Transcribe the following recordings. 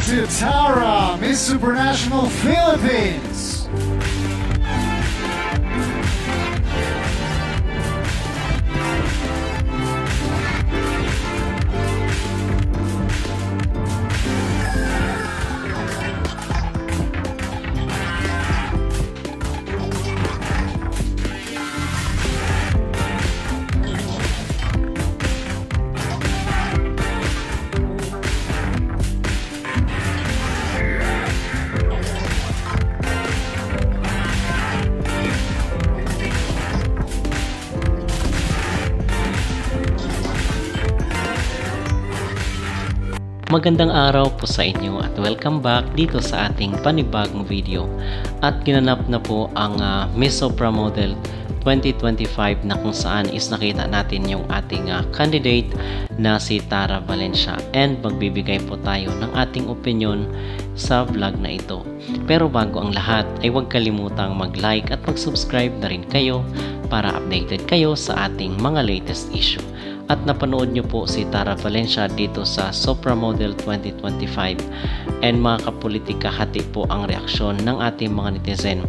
to Tara, Miss Supranational Philippines. Magandang araw po sa inyo at welcome back dito sa ating panibagong video. At ginanap na po ang Miss Supra Model 2025 na kung saan is nakita natin yung ating candidate na si Tara Valencia, and magbibigay po tayo ng ating opinion sa vlog na ito. Pero bago ang lahat ay huwag kalimutang mag-like at mag-subscribe na rin kayo para updated kayo sa ating mga latest issue. At napanood nyo po si Tara Valencia dito sa Supra Model 2025, and mga kapolitika, hati po ang reaksyon ng ating mga netizen,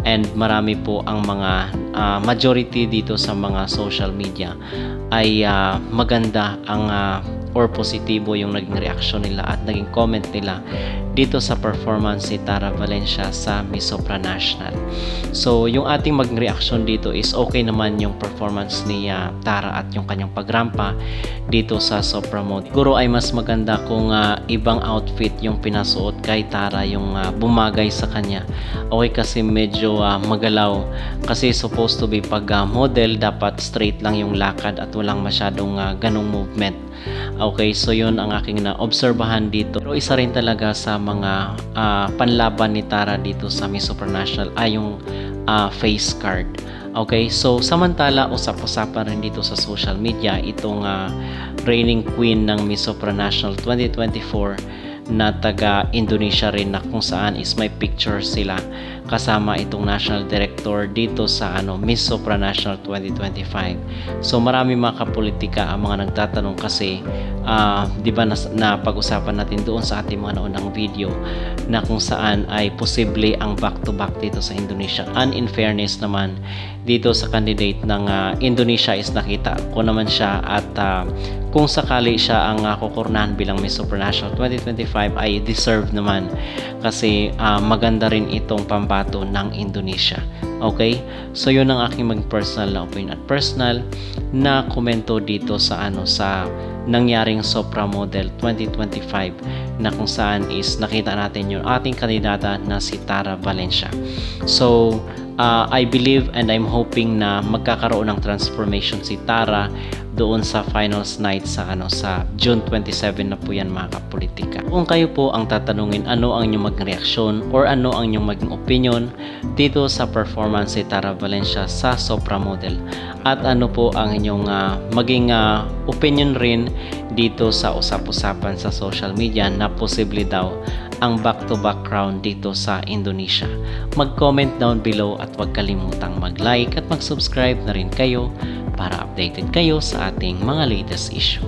and marami po ang mga majority dito sa mga social media ay maganda ang or positibo yung naging reaksyon nila at naging comment nila dito sa performance si Tara Valencia sa Miss Supranational. So yung ating maging reaksyon dito is okay naman yung performance ni Tara at yung kanyang pagrampa dito sa Supra Mode. Siguro ay mas maganda kung ibang outfit yung pinasuot kay Tara, yung bumagay sa kanya. Okay, kasi medyo magalaw, kasi supposed to be pag model dapat straight lang yung lakad at walang masyadong ganong movement. Okay, so yun ang aking na-obserbahan dito. Pero isa rin talaga sa mga panlaban ni Tara dito sa Miss Supranational ay yung face card. Okay, so samantala usap-usapan rin dito sa social media itong reigning queen ng Miss Supranational 2024 na taga Indonesia rin, na kung saan is may picture sila kasama itong national director dito sa Miss Supranational 2025. So marami mga kapolitika ang mga nagtatanong kasi di ba na pag-usapan natin doon sa ating mga naunang video na kung saan ay posible ang back-to-back dito sa Indonesia. And in fairness naman dito sa candidate ng Indonesia is nakita ko naman siya, at kung sakali siya ang kukurnahan bilang Miss Supranational 2025 ay deserve naman, kasi maganda rin itong pambato ng Indonesia. Okay, so yun ang aking personal na opinion at personal na komento dito sa sa nangyaring Supra Model 2025 na kung saan is nakita natin yung ating kandidata na si Tara Valencia. So I believe and I'm hoping na magkakaroon ng transformation si Tara doon sa finals night sa sa June 27 na po yan mga kapolitika. Kung kayo po ang tatanungin ano ang inyong maging reaksyon or ano ang inyong maging opinion dito sa performance si Tara Valencia sa Supra Model, at ano po ang inyong maging opinion rin dito sa usap-usapan sa social media na posible daw ang back-to-back crown dito sa Indonesia. Mag-comment down below at huwag kalimutang mag-like at mag-subscribe na rin kayo para updated kayo sa ating mga latest issue.